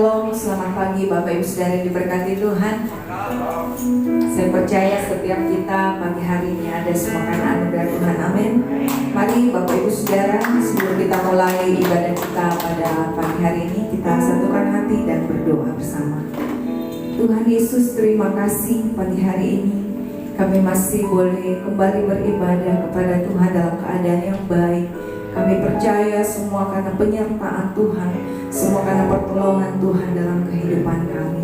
Shalom, selamat pagi Bapak Ibu Saudara yang diberkati Tuhan. Saya percaya setiap kita pagi hari ini ada semua karena anugerah Tuhan, amin. Mari Bapak Ibu Saudara, sebelum kita mulai ibadah kita pada pagi hari ini, kita satukan hati dan berdoa bersama. Tuhan Yesus, terima kasih pagi hari ini kami masih boleh kembali beribadah kepada Tuhan dalam keadaan yang baik. Kami percaya semua karena penyertaan Tuhan, semua karena pertolongan Tuhan dalam kehidupan kami.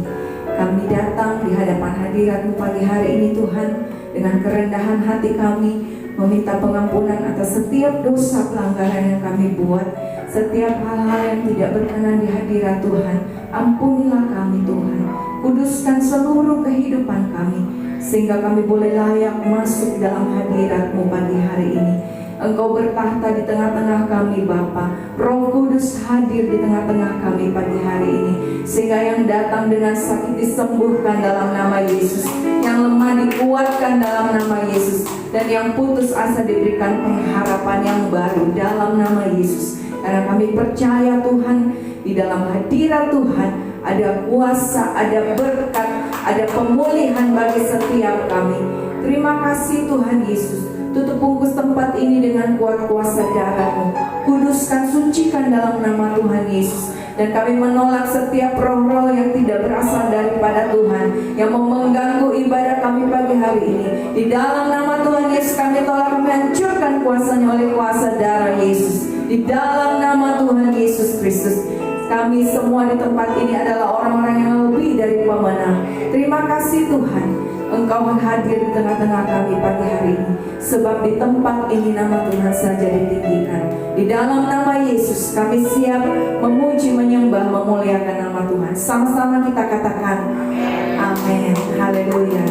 Kami datang di hadapan hadirat-Mu pagi hari ini Tuhan, dengan kerendahan hati kami, meminta pengampunan atas setiap dosa pelanggaran yang kami buat, setiap hal-hal yang tidak berkenan di hadirat Tuhan. Ampunilah kami Tuhan, kuduskan seluruh kehidupan kami, sehingga kami boleh layak masuk dalam hadirat-Mu pagi hari ini. Engkau bertahta di tengah-tengah kami Bapa. Roh Kudus hadir di tengah-tengah kami pagi hari ini, sehingga yang datang dengan sakit disembuhkan dalam nama Yesus, yang lemah dikuatkan dalam nama Yesus, dan yang putus asa diberikan pengharapan yang baru dalam nama Yesus. Karena kami percaya Tuhan, di dalam hadirat Tuhan ada kuasa, ada berkat, ada pemulihan bagi setiap kami. Terima kasih Tuhan Yesus. Tutup bungkus tempat ini dengan kuat kuasa darah-Mu. Kuduskan, sucikan dalam nama Tuhan Yesus. Dan kami menolak setiap roh-roh yang tidak berasal daripada Tuhan, yang mau mengganggu ibadah kami pagi hari ini. Di dalam nama Tuhan Yesus kami tolak, kami hancurkan kuasanya oleh kuasa darah Yesus. Di dalam nama Tuhan Yesus Kristus, kami semua di tempat ini adalah orang-orang yang lebih dari pemenang. Terima kasih Tuhan, Engkau hadir di tengah-tengah kami pagi hari ini. Sebab di tempat ini nama Tuhan saja ditinggikan. Di dalam nama Yesus kami siap memuji, menyembah, memuliakan nama Tuhan. Sama-sama kita katakan amin. Haleluya.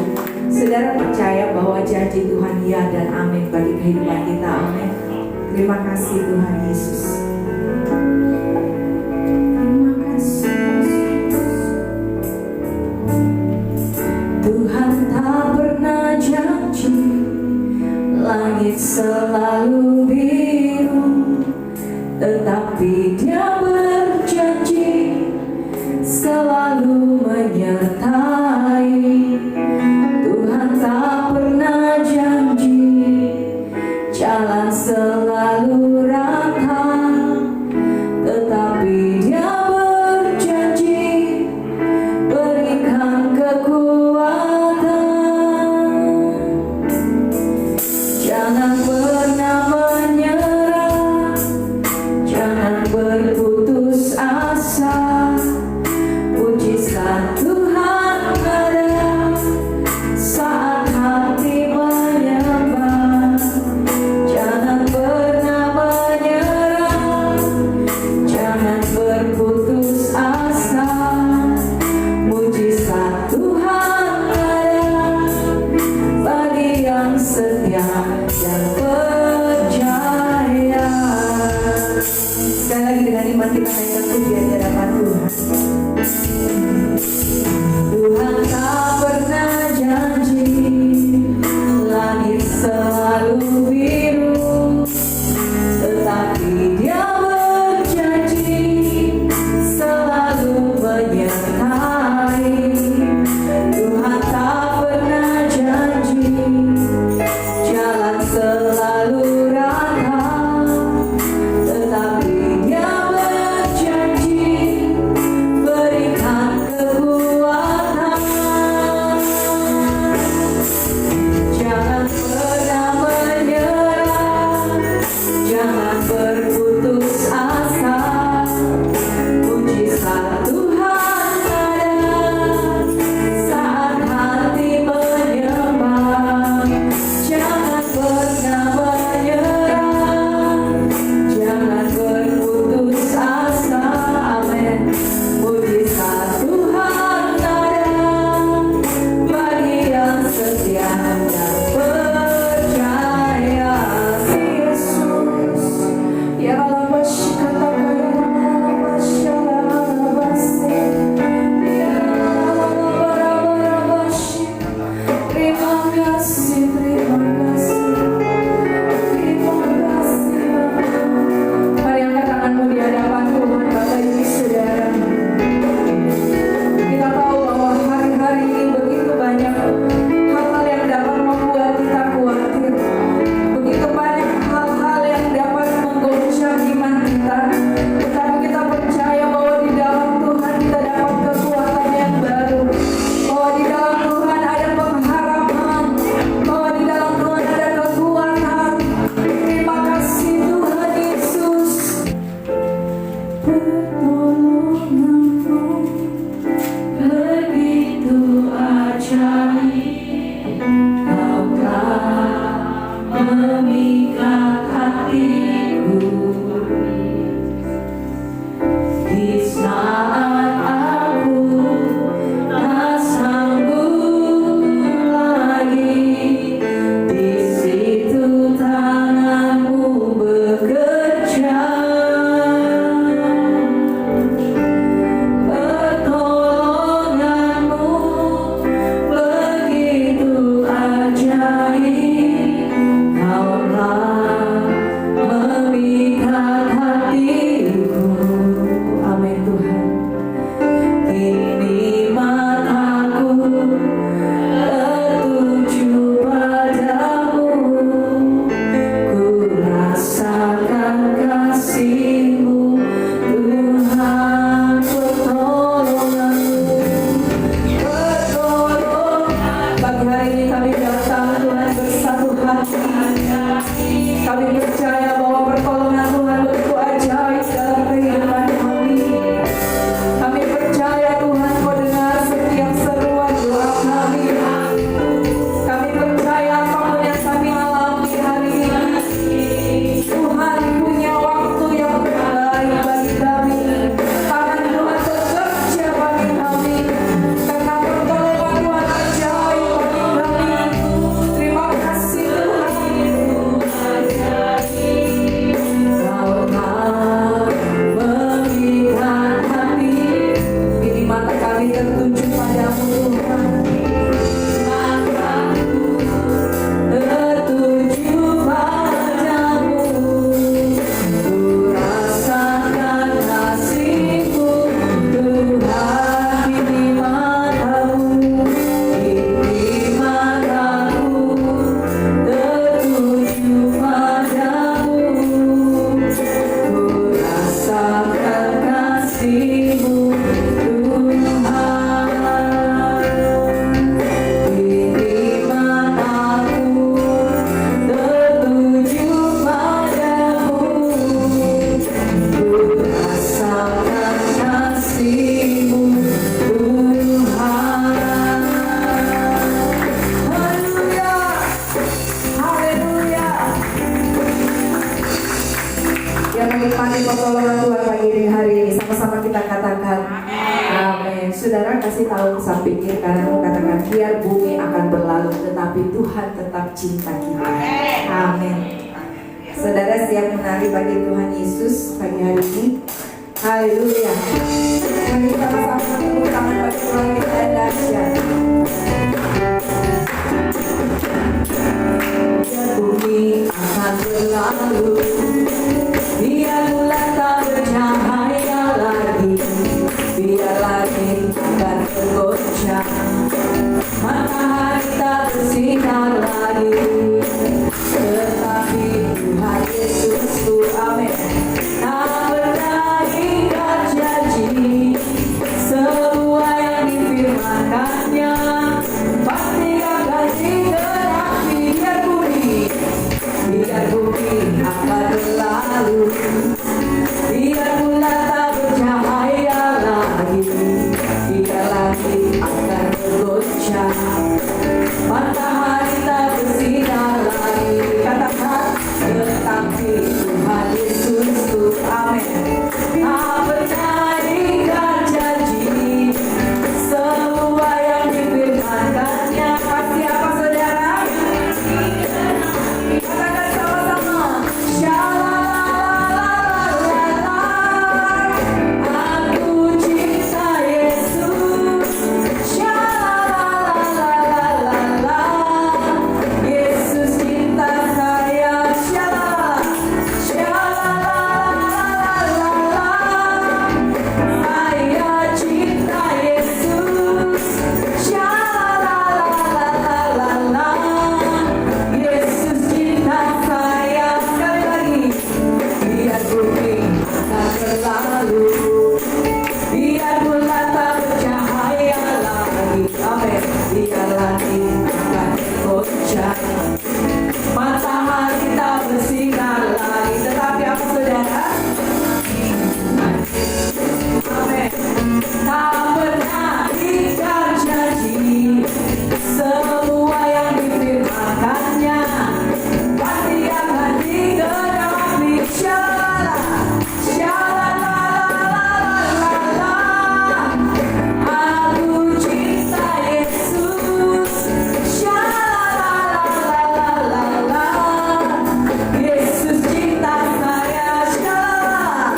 Saudara percaya bahwa janji Tuhan ya dan amin bagi kehidupan kita, amin. Terima kasih Tuhan Yesus. Tuhan tak pernah janji langit selalu biru, tetapi Dia berjanji selalu menyertai. Tuhan tak pernah janji jalan selalu rata, tetapi Dia berjanji berikan kekuatan. Jangan pernah menyerah, jangan pernah Tuhan. Amin. Saudara kasih tahu samping kiri kanan, katakan biar bumi akan berlalu, tetapi Tuhan tetap cinta kita. Amin. Saudara siap menari bagi Tuhan Yesus pagi hari ini. Haleluya. Mari sama-sama tepuk tangan bagi Tuhan kita yang dahsyat. Biar bumi akan berlalu, biar bulan tak bercahaya lagi, biar langit akan tergoncang, matahari tak bersinar lagi, tetapi Tuhan Yesusku, amin, tak pernah ingkar janji, semua yang difirmankannya pasti akan digenapi. Biar bumi akan berlalu, biar bulan tak bercahaya lagi, biar langit akan bergoncang, matahari tak bersinar lagi. Katakan, tetapi Tuhan Yesusku, amin, tak pernah ingkar janji, semua yang difirmankannya pasti apa saudara? Katakan sama-sama, shalala, aku cinta Yesus, shalala, Yesus cinta saya, shalala, saya cinta Yesus, shalala, Yesus cinta saya. Sekali lagi, biar bumi akan berlalu, biar bulan tak bercahaya lagi, amin, biar langit akan bergoncang, matahari tak bersinar lagi, tetapi apa saudara? Amin, tak pernah ingkar janji, semua yang difirmankannya pasti akan digenapi. Shalala, aku cinta Yesus, shalala, Yesus cinta saya, shalala,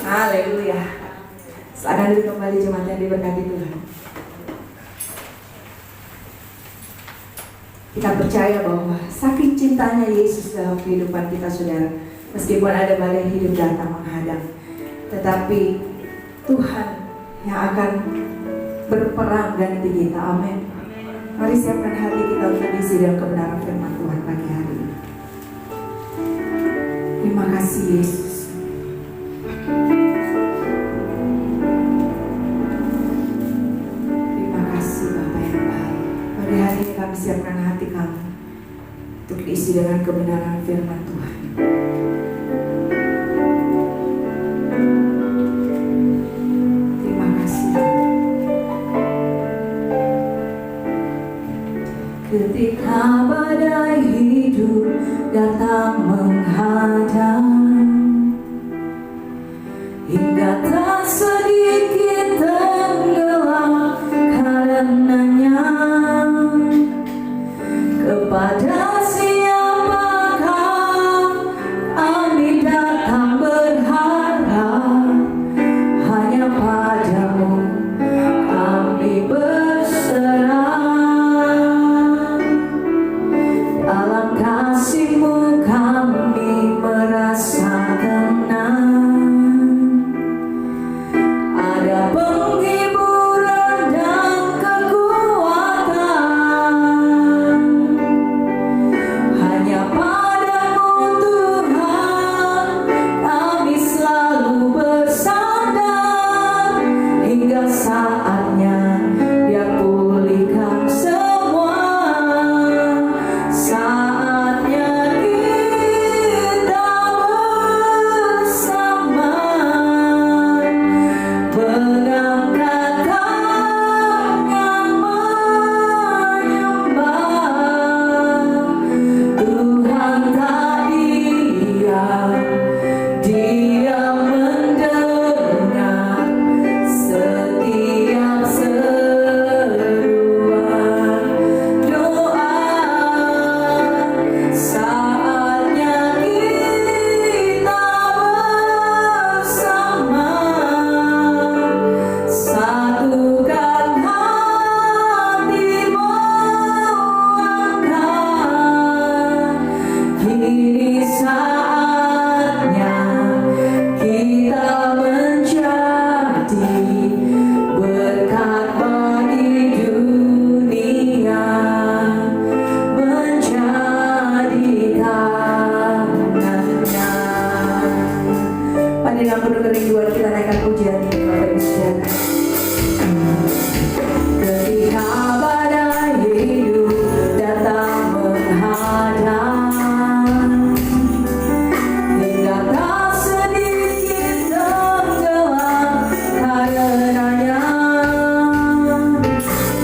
Haleluya. Silakan duduk kembali jemaat yang diberkati Tuhan. Kita percaya bahwa saking cintanya Yesus dalam kehidupan kita, saudara, meskipun ada badai hidup datang menghadang, tetapi Tuhan yang akan berperang ganti kita. Amin. Mari siapkan hati kita untuk diisi dalam kebenaran firman Tuhan pagi hari ini. Terima kasih Yesus. Terima kasih Bapa yang baik. Pada hari ini kami siapkan hati kami untuk diisi dengan kebenaran firman Tuhan. Terima kasih. Ketika badai hidup datang menghadang, hingga tak sedikit tenggelam karenanya, kepada siapakah kami datang berharap? Hanya padamu kami berserah. Dalam kasih-Mu kami merasa tenang. Ada penghiburan dan kekuatan. Hanya padamu Tuhan kami selalu bersandar, hingga saatnya Dia pulihkan semua. Saatnya kita bersama mengangkat tangan menyembah. Tuhan tak diam, Dia mendengar setiap seruan doa. Saatnya kita bersama, satukan hati mengangkat. Kini saatnya kita menjadi berkat bagi dunia, menjadi tangannya. Pada dalam penuh kerinduan kita naikkan pujian ini, Bapak Ibu Saudara. Ketika badai hidup datang menghadang, hingga tak sedikit tenggelam karenanya,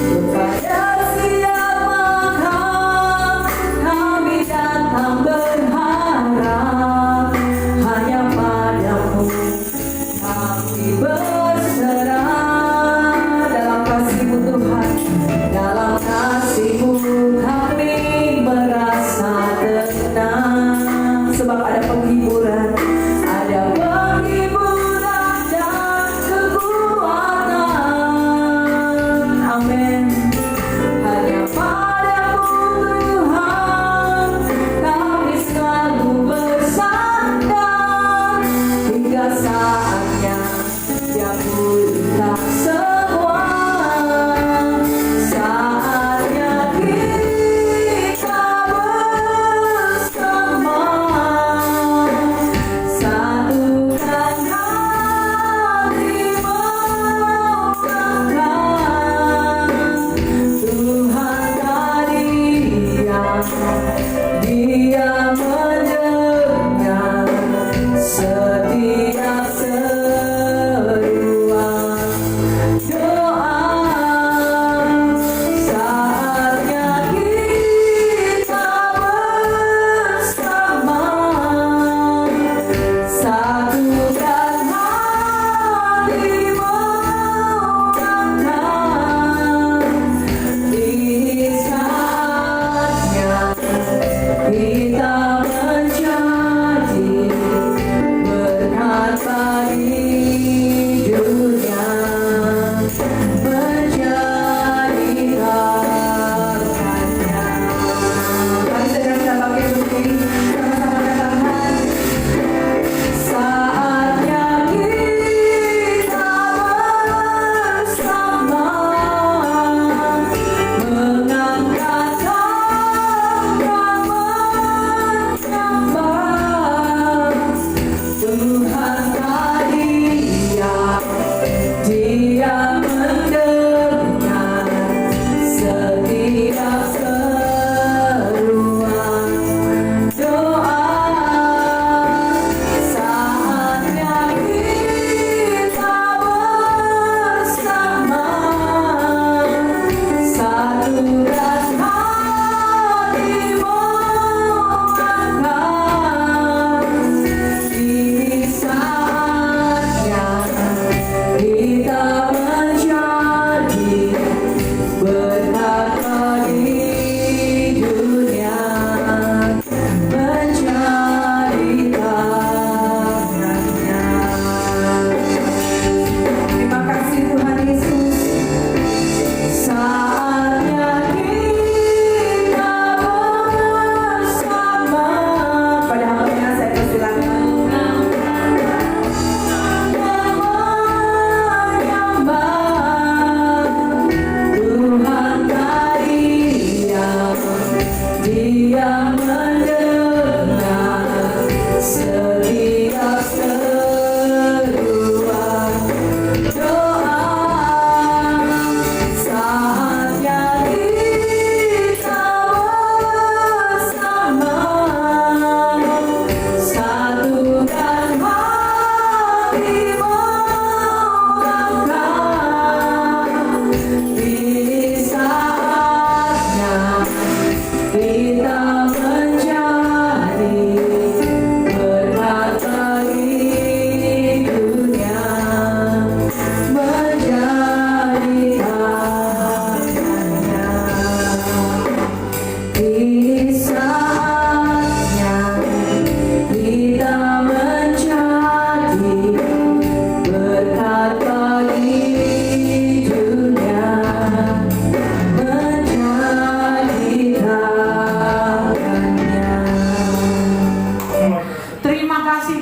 kepada siapakah kami datang berharap? Hanya padamu kami berserah. Dalam kasih-Mu Tuhan, dalam kasih-Mu kami merasa tenang, sebab ada penghiburan, ada penghiburan dan kekuatan. Amin. Hanya padamu Tuhan kami selalu bersandar, hingga saatnya Dia pulihkan semua. Saatnya kita bersama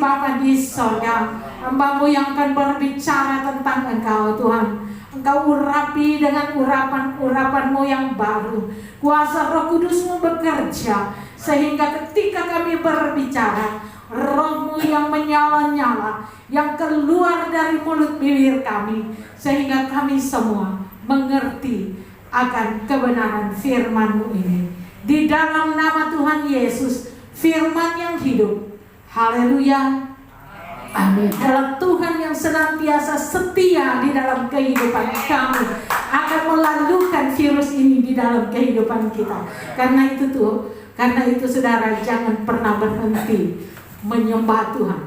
Bapa di sorga, hamba-Mu yang akan berbicara tentang Engkau Tuhan. Engkau urapi dengan urapan-urapan-Mu yang baru. Kuasa Roh Kudus-Mu bekerja, sehingga ketika kami berbicara, Roh-Mu yang menyala-nyala, yang keluar dari mulut bibir kami, sehingga kami semua mengerti akan kebenaran firman-Mu ini. Di dalam nama Tuhan Yesus, firman yang hidup. Haleluya. Amin. Dalam Tuhan yang senantiasa setia di dalam kehidupan kami, akan melalukan virus ini di dalam kehidupan kita. Karena itu saudara, jangan pernah berhenti menyembah Tuhan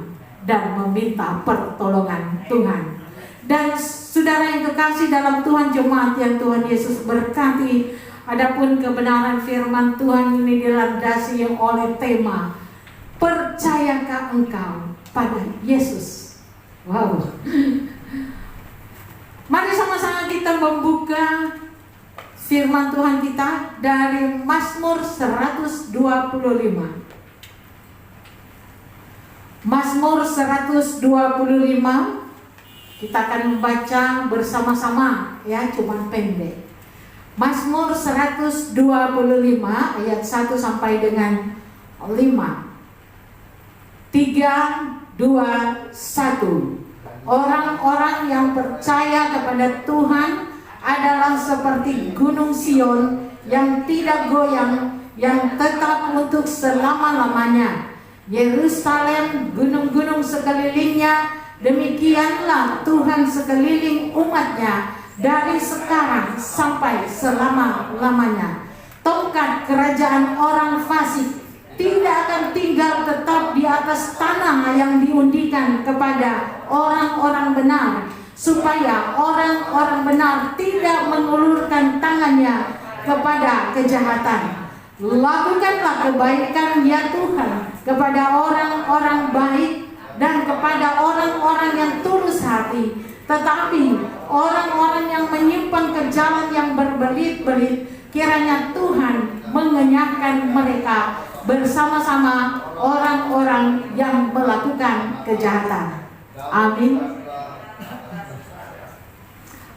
dan meminta pertolongan Tuhan. Dan saudara yang kekasih dalam Tuhan, jemaat yang Tuhan Yesus berkati, adapun kebenaran firman Tuhan ini dilandasi oleh tema, percayakah engkau pada Yesus? Wow. Mari sama-sama kita membuka firman Tuhan kita dari Mazmur 125. Mazmur 125. Kita akan membaca bersama-sama ya, cuman pendek. Mazmur 125 ayat 1 sampai dengan 5. 3, 2, 1. Orang-orang yang percaya kepada Tuhan adalah seperti gunung Sion yang tidak goyang, yang tetap untuk selama-lamanya. Yerusalem, gunung-gunung sekelilingnya, demikianlah Tuhan sekeliling umatnya dari sekarang sampai selama-lamanya. Tongkat kerajaan orang fasik tidak akan tinggal tetap di atas tanah yang diundikan kepada orang-orang benar, supaya orang-orang benar tidak mengulurkan tangannya kepada kejahatan. Lakukanlah kebaikan ya Tuhan kepada orang-orang baik dan kepada orang-orang yang tulus hati. Tetapi orang-orang yang menyimpang ke jalan yang berbelit-belit, kiranya Tuhan mengenyahkan mereka bersama-sama orang-orang yang melakukan kejahatan. Amin.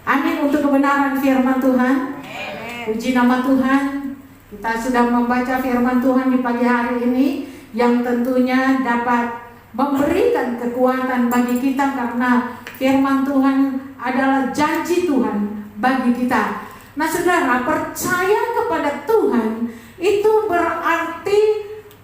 Amin untuk kebenaran firman Tuhan. Puji nama Tuhan. Kita sudah membaca firman Tuhan di pagi hari ini, yang tentunya dapat memberikan kekuatan bagi kita, karena firman Tuhan adalah janji Tuhan bagi kita. Nah saudara, percaya kepada Tuhan itu berarti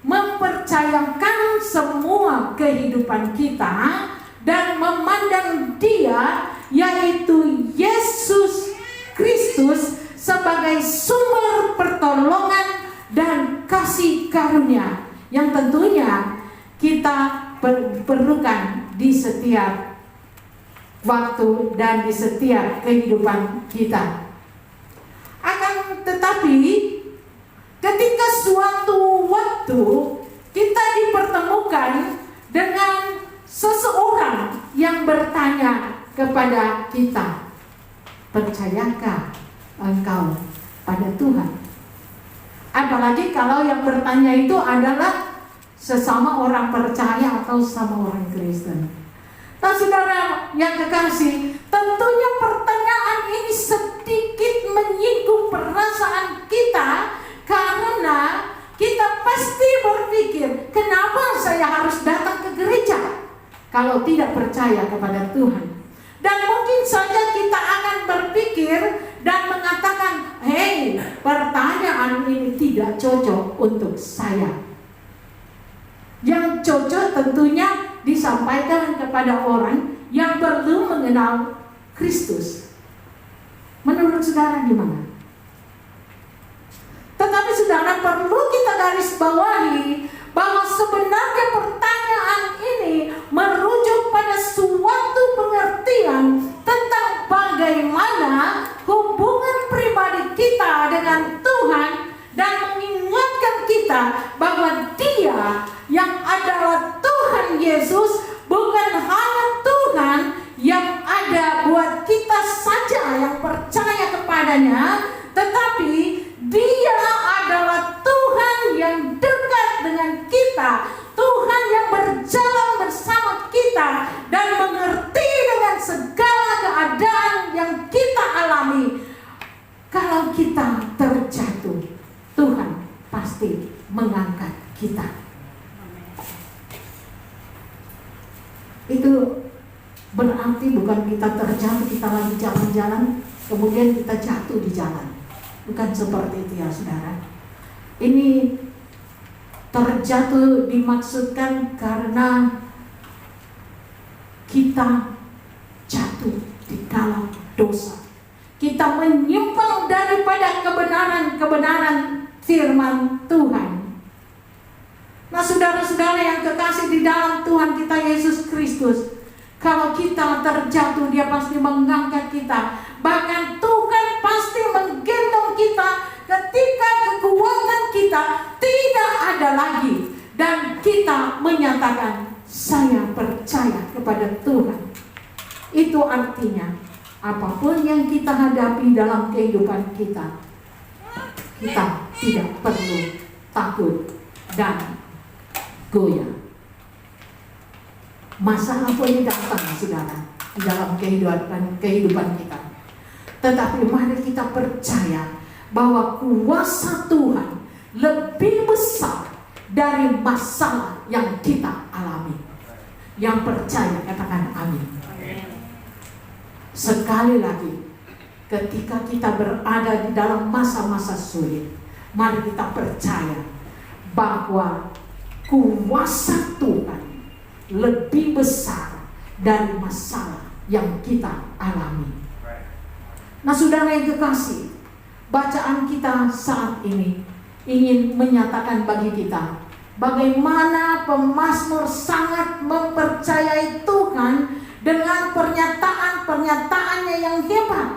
mempercayakan semua kehidupan kita dan memandang Dia, yaitu Yesus Kristus, sebagai sumber pertolongan dan kasih karunia yang tentunya kita perlukan di setiap waktu dan di setiap kehidupan kita. Akan tetapi ketika suatu waktu kita dipertemukan dengan seseorang yang bertanya kepada kita, percayakah engkau pada Tuhan? Apalagi kalau yang bertanya itu adalah sesama orang percaya atau sama orang Kristen. Nah saudara yang kekasih, tentunya pertanyaan ini sedikit menyinggung perasaan kita, karena kita pasti berpikir, kenapa saya harus datang ke gereja kalau tidak percaya kepada Tuhan? Dan mungkin saja kita akan berpikir dan mengatakan, hei, pertanyaan ini tidak cocok untuk saya. Yang cocok tentunya disampaikan kepada orang yang perlu mengenal Kristus. Menurut saudara gimana? Tetapi saudara, perlu kita garis bawahi bahwa sebenarnya pertanyaan ini merujuk pada suatu pengertian tentang bagaimana hubungan pribadi kita dengan Tuhan, dan mengingatkan kita bahwa Dia yang adalah Tuhan Yesus bukan hanya Tuhan yang ada buat kita saja yang percaya kepadanya, tetapi Dia adalah Tuhan yang dekat dengan kita, Tuhan yang berjalan bersama itu berarti bukan kita terjatuh, kita lagi jalan-jalan kemudian kita jatuh di jalan. Bukan seperti itu ya saudara. Ini terjatuh dimaksudkan karena kita jatuh di dalam dosa. Kita menyimpang daripada kebenaran firman Tuhan. Nah saudara-saudara yang kekasih di dalam Tuhan kita Yesus Kristus, kalau kita terjatuh, Dia pasti mengangkat kita. Bahkan Tuhan pasti menggendong kita ketika kekuatan kita tidak ada lagi. Dan kita menyatakan, saya percaya kepada Tuhan. Itu artinya, apapun yang kita hadapi dalam kehidupan kita, kita tidak perlu takut dan goyah. Masalah boleh datang saudara di dalam kehidupan kita. Tetapi mari kita percaya bahwa kuasa Tuhan lebih besar dari masalah yang kita alami. Yang percaya katakan amin. Sekali lagi, ketika kita berada di dalam masa-masa sulit, mari kita percaya bahwa kuasa Tuhan lebih besar dari masalah yang kita alami. Nah saudara yang kekasih, bacaan kita saat ini ingin menyatakan bagi kita bagaimana pemazmur sangat mempercayai Tuhan dengan pernyataan-pernyataannya yang hebat.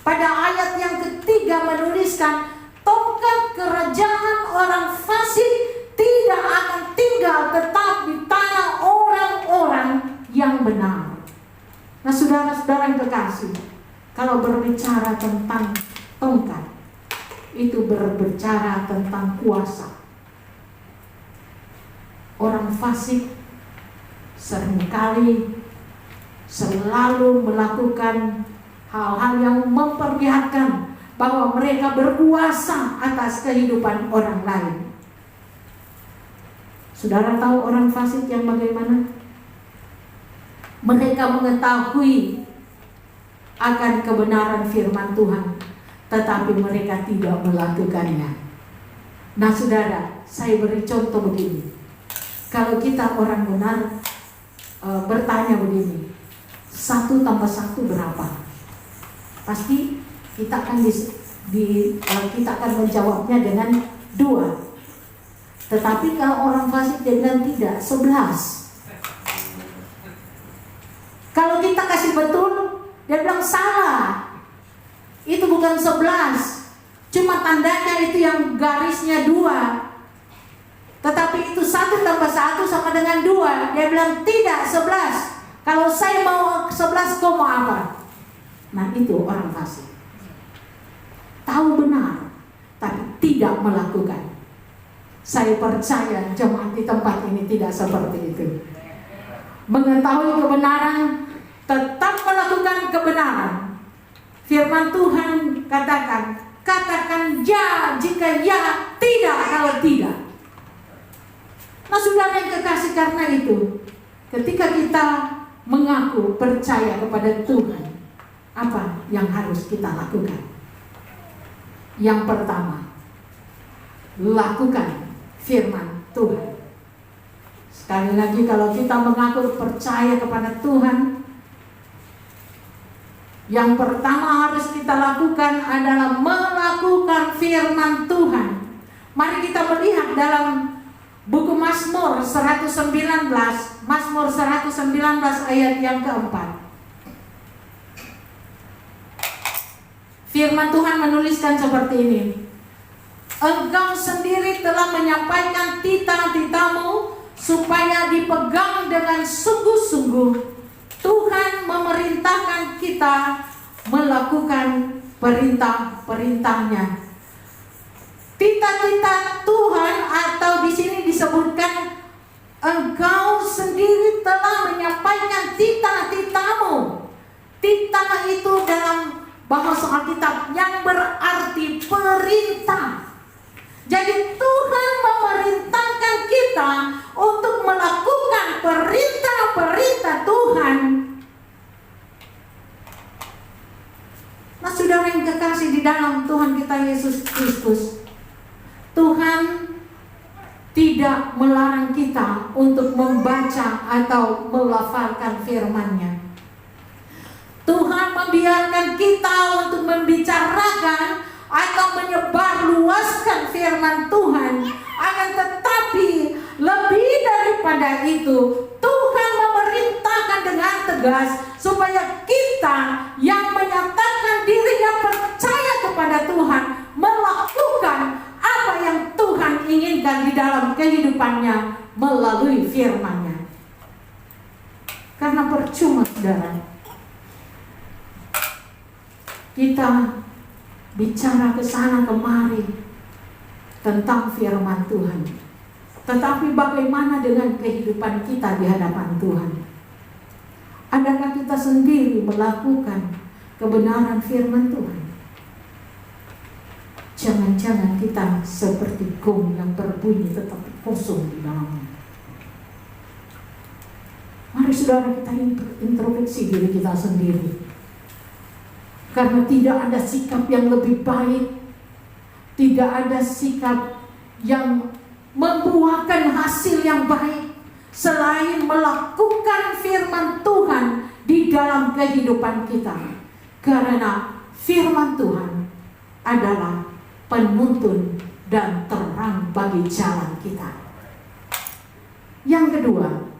Pada ayat yang ketiga menuliskan, tongkat kerajaan orang fasik tidak akan tinggal tetap di tanah orang-orang yang benar. Nah saudara-saudara yang kekasih, kalau berbicara tentang tongkat, itu berbicara tentang kuasa. Orang fasik seringkali selalu melakukan hal-hal yang memperlihatkan bahwa mereka berkuasa atas kehidupan orang lain. Saudara tahu orang fasik yang bagaimana? Mereka mengetahui akan kebenaran firman Tuhan, tetapi mereka tidak melakukannya. Nah saudara, saya beri contoh begini. Kalau kita orang benar bertanya begini, 1 tambah 1 berapa? Pasti kita akan kita akan menjawabnya dengan 2. Tetapi kalau orang fasik dia bilang tidak, 11. Kalau kita kasih betul, dia bilang salah. Itu bukan 11. Cuma tandanya itu yang garisnya 2. Tetapi itu 1 tambah 1 sama dengan 2. Dia bilang tidak, 11. Kalau saya mau 11, kau mau apa? Nah itu orang fasik. Tahu benar, tapi tidak melakukan. Saya percaya jemaat di tempat ini tidak seperti itu. Mengetahui kebenaran, tetap melakukan kebenaran. Firman Tuhan katakan ya jika ya, tidak kalau tidak. Nah saudara yang kekasih, karena itu ketika kita mengaku percaya kepada Tuhan, apa yang harus kita lakukan? Yang pertama, lakukan firman Tuhan. Sekali lagi, kalau kita mengaku percaya kepada Tuhan, yang pertama harus kita lakukan adalah melakukan firman Tuhan. Mari kita melihat dalam buku Mazmur 119, Mazmur 119 ayat yang keempat. Firman Tuhan menuliskan seperti ini. Engkau sendiri telah menyampaikan titah-titahmu supaya dipegang dengan sungguh-sungguh. Tuhan memerintahkan kita melakukan perintah-perintahnya. Titah-titah Tuhan, atau di sini disebutkan engkau sendiri telah menyampaikan titah-titahmu. Titah itu dalam bahasa Alkitab yang berarti perintah. Jadi Tuhan memerintahkan kita untuk melakukan perintah-perintah Tuhan Tuhan. Nah, saudara yang kekasih di dalam Tuhan kita Yesus Kristus, Tuhan tidak melarang kita untuk membaca atau melafalkan firman-Nya. Tuhan membiarkan kita untuk membicarakan atau menyebarluaskan firman Tuhan. Akan tetapi lebih daripada itu, Tuhan memerintahkan dengan tegas supaya kita yang menyatakan dirinya percaya kepada Tuhan melakukan apa yang Tuhan inginkan di dalam kehidupannya melalui firman-Nya. Karena percuma, saudara, kita bicara ke sana kemari tentang firman Tuhan, tetapi bagaimana dengan kehidupan kita di hadapan Tuhan? Adakah kita sendiri melakukan kebenaran firman Tuhan? Jangan-jangan kita seperti gong yang berbunyi tetapi kosong di dalamnya. Mari saudara kita introspeksi diri kita sendiri. Karena tidak ada sikap yang lebih baik, tidak ada sikap yang membuahkan hasil yang baik selain melakukan firman Tuhan di dalam kehidupan kita. Karena firman Tuhan adalah penuntun dan terang bagi jalan kita. Yang kedua,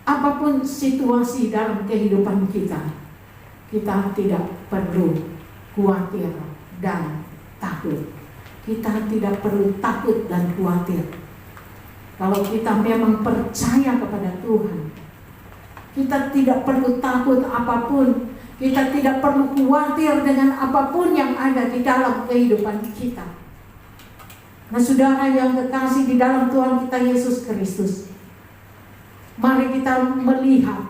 apapun situasi dalam kehidupan kita, kita tidak perlu khawatir dan takut. Kita tidak perlu takut dan khawatir. Kalau kita memang percaya kepada Tuhan, kita tidak perlu takut apapun. Kita tidak perlu khawatir dengan apapun yang ada di dalam kehidupan kita. Nah, saudara yang kekasih di dalam Tuhan kita Yesus Kristus, mari kita melihat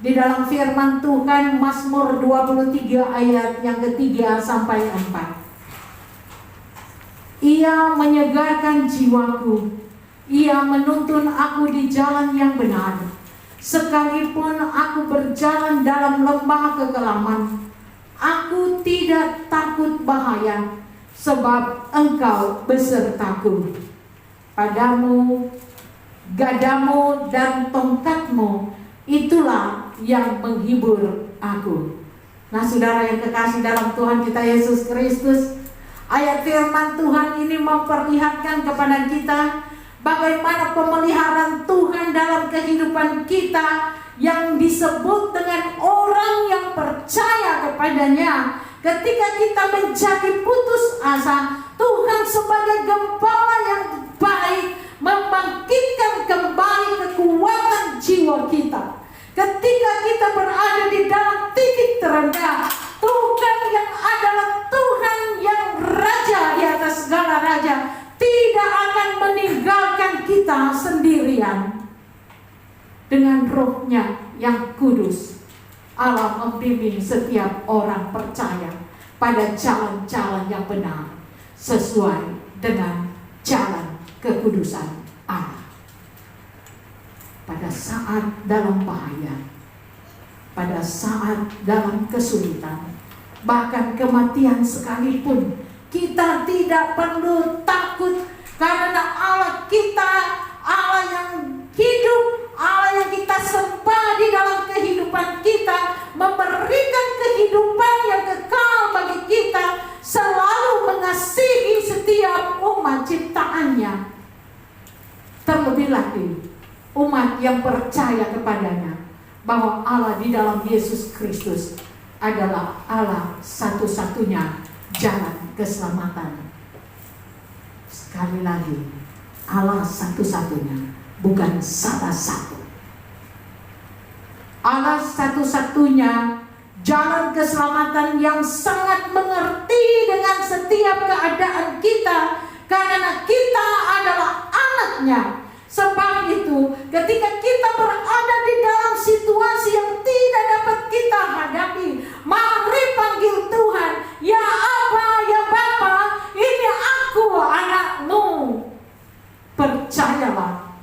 di dalam firman Tuhan Mazmur 23 ayat yang ketiga sampai 4. Ia menyegarkan jiwaku, Ia menuntun aku di jalan yang benar. Sekalipun aku berjalan dalam lembah kekelaman, aku tidak takut bahaya, sebab Engkau besertaku. Padamu, gadamu dan tongkatmu, itulah yang menghibur aku. Nah, saudara yang kekasih dalam Tuhan kita Yesus Kristus, ayat firman Tuhan ini memperlihatkan kepada kita bagaimana pemeliharaan Tuhan dalam kehidupan kita yang disebut dengan orang yang percaya kepadanya. Ketika kita menjadi putus asa, Tuhan sebagai gembala yang baik membangkitkan kembali kekuatan jiwa kita. Ketika kita berada di dalam titik terendah, Tuhan yang adalah Tuhan yang raja di atas segala raja tidak akan meninggalkan kita sendirian. Dengan roh-Nya yang kudus, Allah membimbing setiap orang percaya pada jalan-jalan yang benar sesuai dengan jalan kekudusan Allah. Pada saat dalam bahaya, pada saat dalam kesulitan, bahkan kematian sekalipun, kita tidak perlu takut, karena Allah kita, Allah yang hidup, Allah yang kita sembah di dalam kehidupan kita, memberikan kehidupan yang kekal bagi kita, selalu mengasihi setiap umat ciptaannya. Terlebih lagi umat yang percaya kepadanya, bahwa Allah di dalam Yesus Kristus adalah Allah satu-satunya jalan keselamatan. Sekali lagi, Allah satu-satunya, bukan salah satu. Allah satu-satunya jalan keselamatan yang sangat mengerti dengan setiap keadaan kita, karena kita adalah anak-Nya. Sebab itu, ketika kita berada di dalam situasi yang tidak dapat kita hadapi, mari panggil Tuhan. Ya Aba, ya Bapa, ini aku anakmu. Percayalah,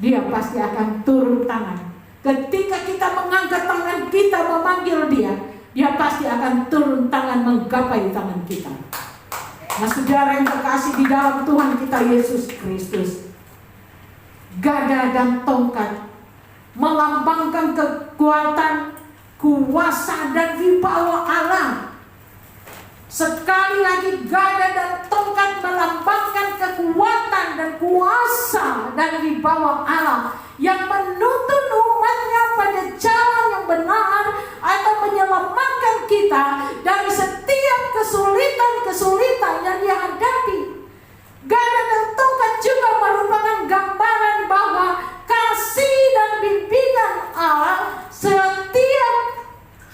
Dia pasti akan turun tangan Ketika kita mengangkat tangan kita memanggil dia, dia pasti akan turun tangan menggapai tangan kita. Nah saudara yang terkasih di dalam Tuhan kita Yesus Kristus, gada dan tongkat melambangkan kekuatan, kuasa dan wibawa Allah. Sekali lagi, gada dan tongkat melambangkan kekuatan dan kuasa dan wibawa Allah yang menuntun umatnya pada jalan yang benar atau menyelamatkan kita dari setiap kesulitan-kesulitan yang dihadapi. Gada dan tongkat juga merupakan gambaran bahwa kasih dan bimbingan Allah setiap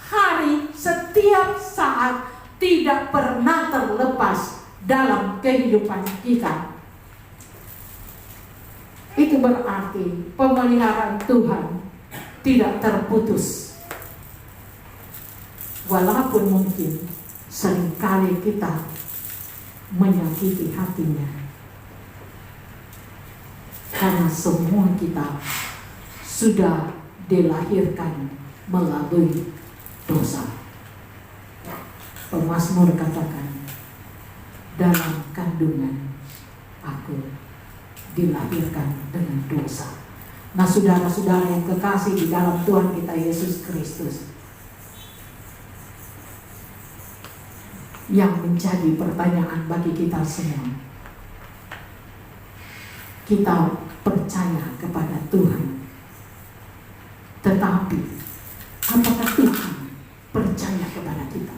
hari, setiap saat tidak pernah terlepas dalam kehidupan kita. Itu berarti pemeliharaan Tuhan tidak terputus. Walaupun mungkin seringkali kita menyakiti hatinya, karena semua kita sudah dilahirkan melalui dosa. Pemazmur katakan, dalam kandungan aku dilahirkan dengan dosa. Nah saudara-saudara yang kekasih di dalam Tuhan kita Yesus Kristus, yang menjadi pertanyaan bagi kita semua, kita percaya kepada Tuhan, tetapi apakah Tuhan percaya kepada kita?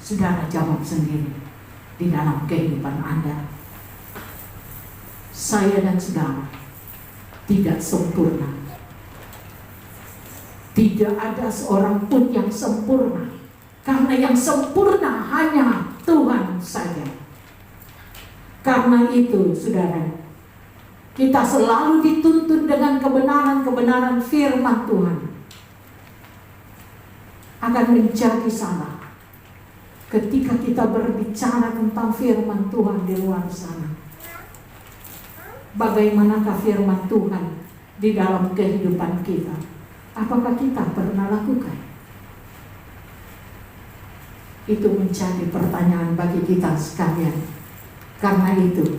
Saudara jawab sendiri di dalam kehidupan Anda. Saya dan saudara tidak sempurna. Tidak ada seorang pun yang sempurna, karena yang sempurna hanya Tuhan saja. Karena itu saudara, kita selalu dituntun dengan kebenaran-kebenaran firman Tuhan. Akan menjadi salah ketika kita berbicara tentang firman Tuhan di luar sana. Bagaimanakah firman Tuhan di dalam kehidupan kita? Apakah kita pernah lakukan? Itu menjadi pertanyaan bagi kita sekalian. Karena itu,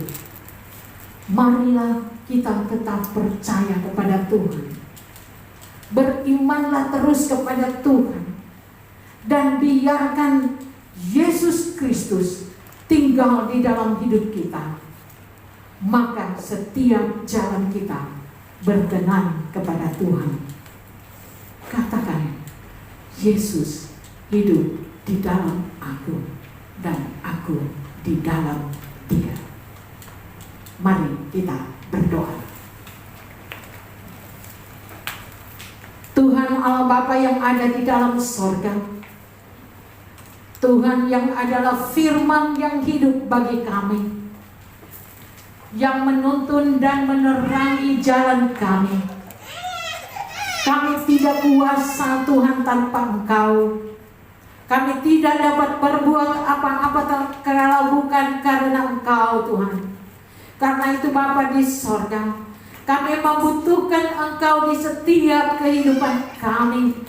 marilah kita tetap percaya kepada Tuhan. Berimanlah terus kepada Tuhan. Dan biarkan Yesus Kristus tinggal di dalam hidup kita. Maka setiap jalan kita berkenan kepada Tuhan. Katakan, Yesus hidup di dalam aku dan aku di dalam Dia. Mari kita berdoa. Tuhan Allah Bapa yang ada di dalam sorga, Tuhan yang adalah firman yang hidup bagi kami, yang menuntun dan menerangi jalan kami. Kami tidak kuasa Tuhan tanpa Engkau. Kami tidak dapat berbuat apa-apa kalau bukan karena Engkau Tuhan. Karena itu Bapa di sorga, kami membutuhkan Engkau di setiap kehidupan kami.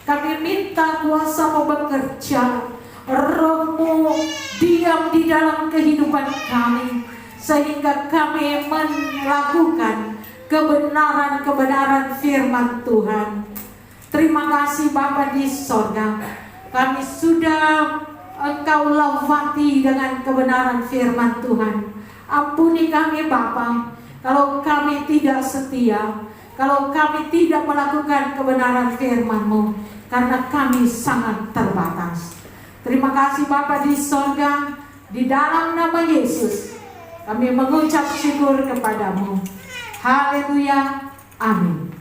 Kami minta kuasa-Mu bekerja, Roh-Mu diam di dalam kehidupan kami, sehingga kami melakukan kebenaran-kebenaran firman Tuhan. Terima kasih Bapa di sorga, kami sudah Engkau lawati dengan kebenaran firman Tuhan. Ampuni kami Bapa, kalau kami tidak setia, kalau kami tidak melakukan kebenaran firman-Mu, karena kami sangat terbatas. Terima kasih Bapa di sorga, di dalam nama Yesus kami mengucap syukur kepadamu. Haleluya, amin.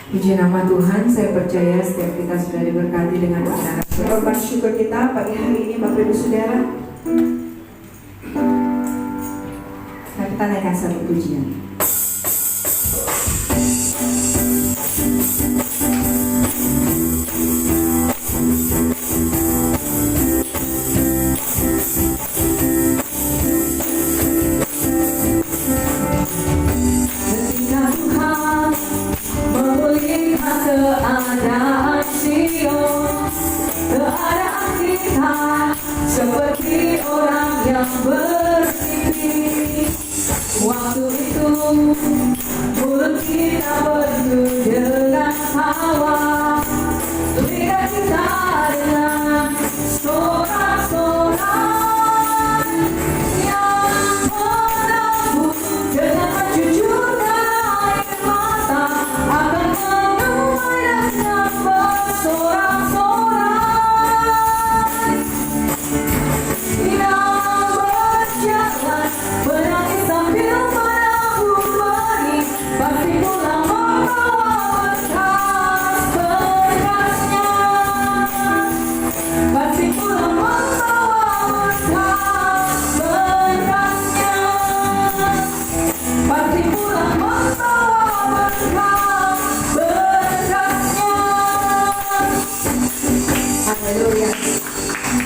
Puji nama Tuhan, saya percaya setiap kita sudah diberkati dengan kebenaran. Korban syukur kita pagi hari ini Bapak Ibu Saudara. Nah, kita naikkan satu pujian. seperti orang yang bermimpi. Waktu itu mulut kita penuh dengan tawa, lidah kita dengan sorak-sorak yang menabur dengan mencucurkan air mata, akan menuai dengan bersorak-sorai. Yang berjalan menangis sambil menabur benih, pasti pulang membawa berkas-berkasnya. Pasti pulang membawa berkas-berkasnya. Pasti pulang membawa berkas-berkasnya. Haleluya.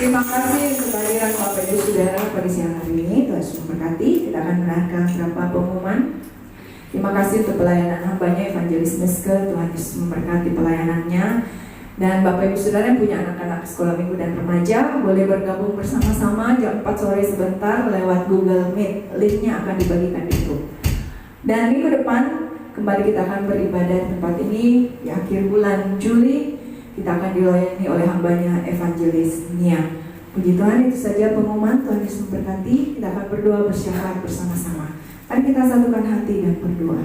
Terima kasih untuk kehadiran Bapak Ibu Saudara pada siang hari ini. Tuhan Yesus memberkati. Kita akan mendengarkan beberapa pengumuman. Terima kasih untuk pelayanan hambanya Evangelis Meske. Tuhan Yesus memberkati pelayanannya. Dan Bapak Ibu Saudara yang punya anak-anak sekolah minggu dan remaja, boleh bergabung bersama-sama jam 4 sore sebentar lewat Google Meet. Linknya akan dibagikan di grup. Dan minggu depan kembali kita akan beribadah di tempat ini di akhir bulan Juli. Kita akan dilayani oleh hambanya Evangelis Nia. Puji Tuhan, itu saja pengumuman. Tuhan Yesus memberkati. Kita akan berdoa bersyafaat bersama-sama. Mari kita satukan hati dan berdoa.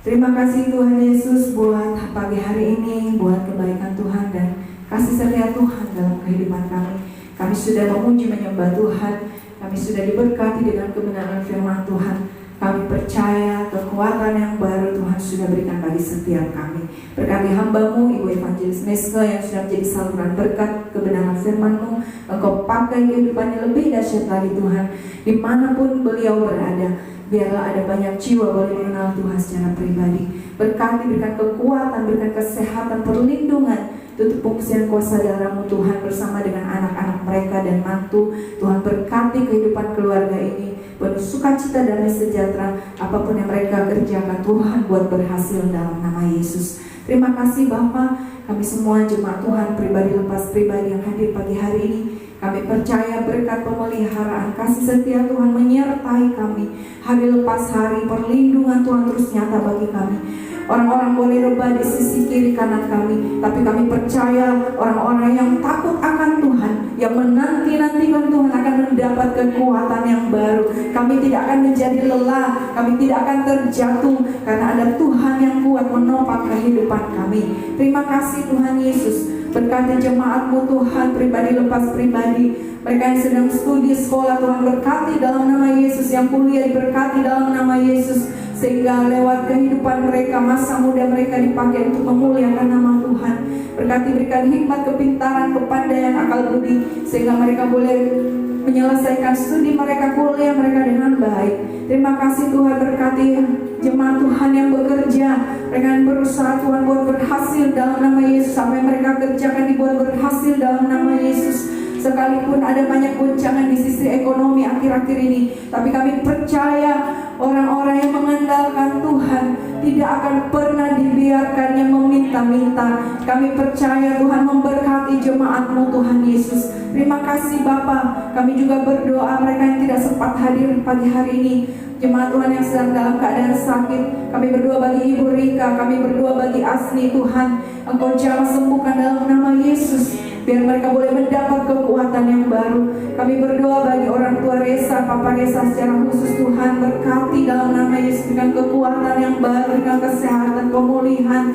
Terima kasih Tuhan Yesus buat pagi hari ini, buat kebaikan Tuhan dan kasih setia Tuhan dalam kehidupan kami. Kami sudah memuji menyembah Tuhan. Kami sudah diberkati dengan kebenaran firman Tuhan. Kami percaya kekuatan yang baru Tuhan sudah berikan bagi setiap kami. Berkati hamba-Mu, Ibu Evangelis Meske yang sudah menjadi saluran berkat kebenaran firman-Mu. Engkau pakai kehidupannya lebih dahsyat lagi Tuhan. Dimanapun beliau berada, biarlah ada banyak jiwa boleh mengenal Tuhan secara pribadi. Berkati, berikan kekuatan, berikan kesehatan, perlindungan. Tutup pengungsian kuasa darah-Mu Tuhan bersama dengan anak-anak mereka dan mantu. Tuhan berkati kehidupan keluarga ini penuh sukacita, damai sejahtera. Apapun yang mereka kerjakan Tuhan buat berhasil dalam nama Yesus. Terima kasih Bapa. Kami semua jemaat Tuhan pribadi lepas pribadi yang hadir pagi hari ini, kami percaya berkat pemeliharaan kasih setia Tuhan menyertai kami. Hari lepas hari perlindungan Tuhan terus nyata bagi kami. Orang-orang boleh rebah di sisi kiri kanan kami, tapi kami percaya orang-orang yang takut akan Tuhan, yang menanti-nantikan Tuhan akan mendapat kekuatan yang baru. Kami tidak akan menjadi lelah, kami tidak akan terjatuh, karena ada Tuhan yang kuat menopang kehidupan kami. Terima kasih Tuhan Yesus. Berkati jemaat-Mu Tuhan pribadi lepas pribadi. Mereka yang sedang studi sekolah Tuhan berkati dalam nama Yesus. Yang kuliah diberkati dalam nama Yesus. Sehingga lewat kehidupan mereka, masa muda mereka dipakai untuk memuliakan nama Tuhan. Berkati, berikan hikmat, kepintaran, kepandaian, akal budi, sehingga mereka boleh menyelesaikan studi mereka, kuliah mereka dengan baik. Terima kasih Tuhan, berkati jemaat Tuhan yang bekerja, mereka yang berusaha Tuhan buat berhasil dalam nama Yesus. Apa yang mereka kerjakan dibuat berhasil dalam nama Yesus. Sekalipun ada banyak goncangan di sisi ekonomi akhir-akhir ini, tapi kami percaya orang-orang yang mengandalkan Tuhan tidak akan pernah dibiarkannya meminta-minta. Kami percaya Tuhan memberkati jemaat-Mu Tuhan Yesus. Terima kasih Bapa. Kami juga berdoa mereka yang tidak sempat hadir pagi hari ini, jemaat Tuhan yang sedang dalam keadaan sakit. Kami berdoa bagi Ibu Rika, kami berdoa bagi Asni Tuhan. Engkau jamah sembuhkan dalam nama Yesus. Biar mereka boleh mendapat kekuatan yang baru. Kami berdoa bagi orang tua Resa, Papa Resa secara khusus Tuhan. Berkati dalam nama Yesus dengan kekuatan yang baru, dengan kesehatan, pemulihan.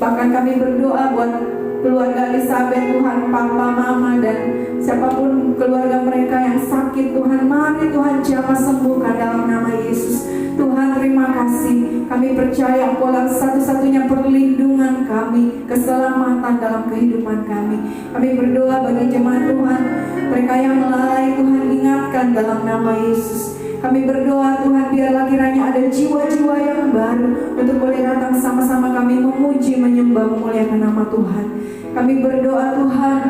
Bahkan kami berdoa buat keluarga Elizabeth Tuhan, Papa, Mama, dan siapapun keluarga mereka yang sakit Tuhan. Mari Tuhan jamah sembuhkan dalam nama Yesus. Tuhan terima kasih. Kami percaya Engkau satu-satunya perlindungan kami, keselamatan dalam kehidupan kami. Kami berdoa bagi jemaat Tuhan, mereka yang melalai Tuhan ingatkan dalam nama Yesus. Kami berdoa Tuhan biarlah kiranya ada jiwa-jiwa yang baru untuk boleh datang sama-sama kami memuji, menyembah, memuliakan nama Tuhan. Kami berdoa Tuhan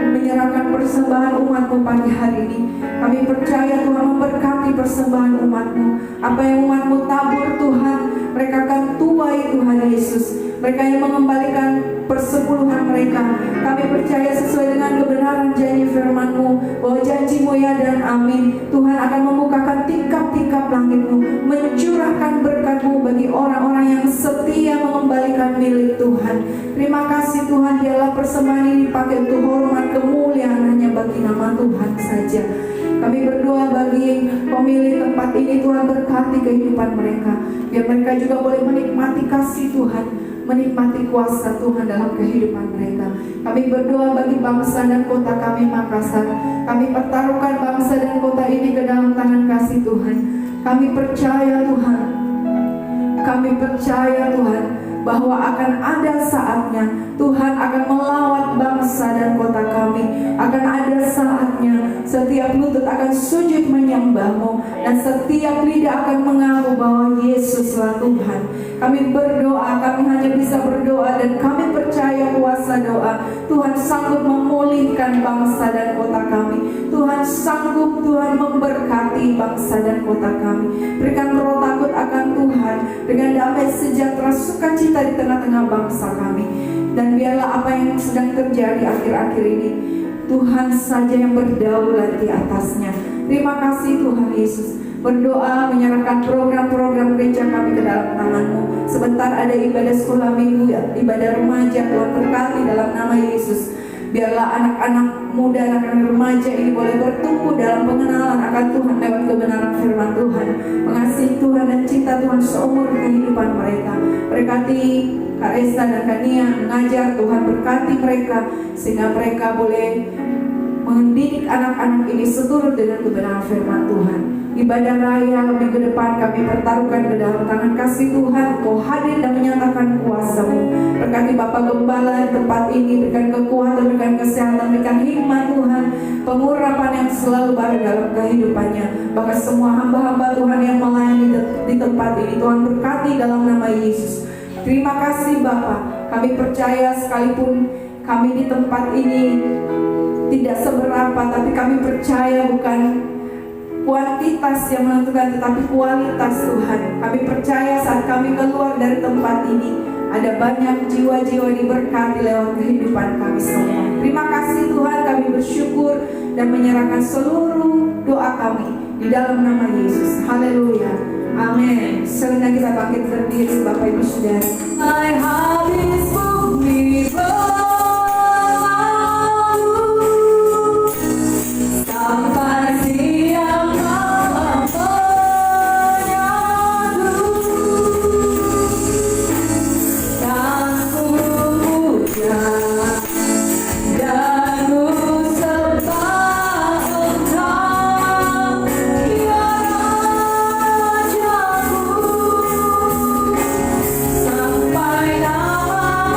menyerahkan persembahan umat-Mu pagi hari ini. Kami percaya Tuhan memberkati persembahan umat-Mu. Apa yang umat-Mu tabur Tuhan, mereka akan tuai Tuhan Yesus. Mereka yang mengembalikan persepuluhan mereka. Kami percaya sesuai dengan kebenaran janji firman-Mu, bahwa janji-Mu ya dan amin. Tuhan akan membukakan tingkap-tingkap langit-Mu, mencurahkan berkat-Mu bagi orang-orang yang setia mengembalikan milik Tuhan. Terima kasih Tuhan, biarlah persembahan ini dipakai untuk hormat kemuliaan hanya bagi nama Tuhan saja. Kami berdoa bagi pemilik tempat ini, Tuhan berkati kehidupan mereka. Biar mereka juga boleh menikmati kasih Tuhan, menikmati kuasa Tuhan dalam kehidupan mereka. Kami berdoa bagi bangsa dan kota kami Makassar. Kami pertaruhkan bangsa dan kota ini ke dalam tangan kasih Tuhan. Kami percaya Tuhan, bahwa akan ada saatnya Tuhan akan melawat bangsa dan kota kami. Akan ada saatnya setiap lutut akan sujud menyembah-Mu, dan setiap lidah akan mengaku bahwa Yesuslah Tuhan. Kami berdoa, kami hanya bisa berdoa, dan kami percaya kuasa doa Tuhan sanggup memulihkan bangsa dan kota kami. Tuhan sanggup, Tuhan memberkati bangsa dan kota kami. Berikan roh takut akan Tuhan, dengan damai sejahtera sukacita di tengah-tengah bangsa kami. Dan biarlah apa yang sedang terjadi akhir-akhir ini, Tuhan saja yang berdaulat di atasnya. Terima kasih Tuhan Yesus. Berdoa menyerahkan program-program gereja kami ke dalam tangan-Mu. Sebentar ada ibadah sekolah minggu, ibadah remaja, Tuhan berkati dalam nama Yesus. Biarlah anak-anak muda, anak-anak remaja ini boleh bertumbuh dalam pengenalan akan Tuhan lewat kebenaran firman Tuhan, mengasihi Tuhan dan cinta Tuhan seumur kehidupan mereka. Berkati Kak Esta dan Kak Nia mengajar, Tuhan berkati mereka sehingga mereka boleh mendidik anak-anak ini seturut dengan kebenaran firman Tuhan. Ibadah raya minggu depan kami pertaruhkan ke dalam tangan kasih Tuhan. Kau hadir dan menyatakan kuasa-Mu. Berkati Bapak Gembala di tempat ini, berikan kekuatan, berikan kesehatan, berikan hikmat Tuhan, pengurapan yang selalu baru dalam kehidupannya. Bahkan semua hamba-hamba Tuhan yang melayani di tempat ini, Tuhan berkati dalam nama Yesus. Terima kasih Bapa. Kami percaya sekalipun kami di tempat ini tidak seberapa, tapi kami percaya bukan kuantitas yang menentukan, tetapi kualitas Tuhan. Kami percaya saat kami keluar dari tempat ini, ada banyak jiwa-jiwa diberkati lewat kehidupan kami semua. Terima kasih Tuhan, kami bersyukur dan menyerahkan seluruh doa kami di dalam nama Yesus. Haleluya, amin. Sebentar kita bangkit berdiri Bapak Ibu Saudara. My heart is moving. Sampai siang malam menyatu, dan ku puja dan ku sembah Engkau, ya Rajaku, sampai nama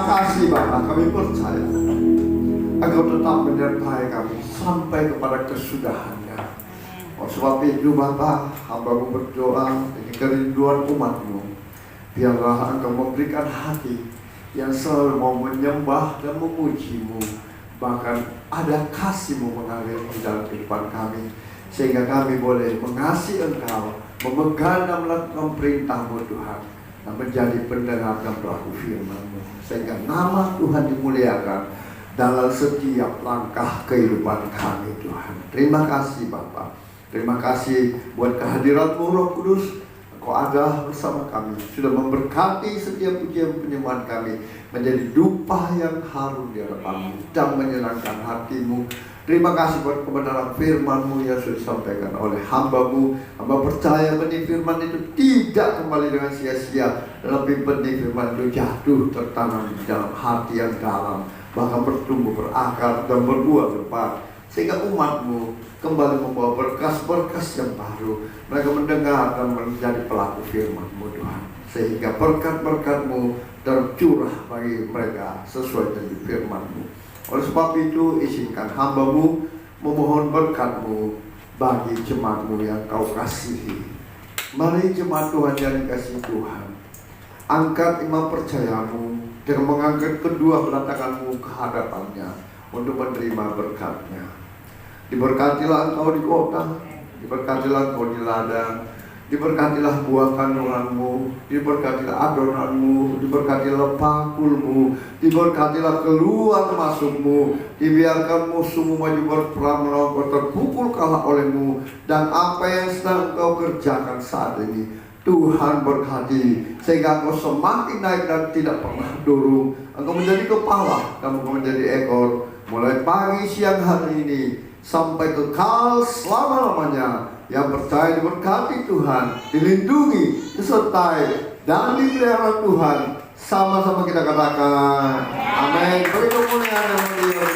kasih Bapa, kami percaya Engkau tetap menyertai kami sampai kepada kesudahannya. Oleh sebab itu Bapa, hamba-Mu berdoa ini kerinduan umat-Mu. Biarlah Engkau memberikan hati yang selalu mau menyembah dan memuji-Mu. Bahkan ada kasih-Mu mengalir di dalam kehidupan kami, sehingga kami boleh mengasihi Engkau, memegang dan melakukan perintah-Mu Tuhan, dan menjadi pendengar dan pelaku firman-Mu, sehingga nama Tuhan dimuliakan dalam setiap langkah kehidupan kami Tuhan. Terima kasih Bapa. Terima kasih buat kehadiran-Mu Roh Kudus. Engkau ada bersama kami, sudah memberkati setiap pujian penyembahan kami menjadi dupa yang harum di hadapan-Mu dan menyenangkan hati-Mu. Terima kasih buat kebenaran firman-Mu yang sudah disampaikan oleh hamba-Mu. Hamba percaya benih firman itu tidak kembali dengan sia-sia, lebih benih firman itu jatuh tertanam di dalam hati yang dalam, bahkan bertumbuh, berakar, dan berbuah lebat, sehingga umat-Mu kembali membawa berkas-berkas yang baru. Mereka mendengar dan menjadi pelaku firman-Mu Tuhan, sehingga berkat-berkat-Mu tercurah bagi mereka sesuai dengan firman-Mu. Oleh sebab itu, izinkan hamba-Mu memohon berkat-Mu bagi jemaat-Mu yang Kau kasihi. Mari jemaat Tuhan yang dikasihi Tuhan, angkat iman percaya-Mu dengan mengangkat kedua belah tangan-Mu ke hadapannya untuk menerima berkat-Nya. Diberkatilah Engkau di kota, diberkatilah Engkau di ladang, diberkatilah buah kandungan-Mu, diberkatilah adonan-Mu, diberkatilah pakul-Mu, diberkatilah keluar masuk-Mu, dibiarkan musuh-Mu maju berperang melawan Kau, terpukul kalah oleh-Mu, dan apa yang sedang Engkau kerjakan saat ini Tuhan berkati, sehingga Engkau semakin naik dan tidak pernah turun. Engkau menjadi kepala dan Engkau menjadi ekor, mulai pagi siang hari ini sampai kekal selama-lamanya. Yang percaya diberkati Tuhan, dilindungi, disertai, dan dipelihara Tuhan. Sama-sama kita katakan amin. Beri kemuliaan yang mulia.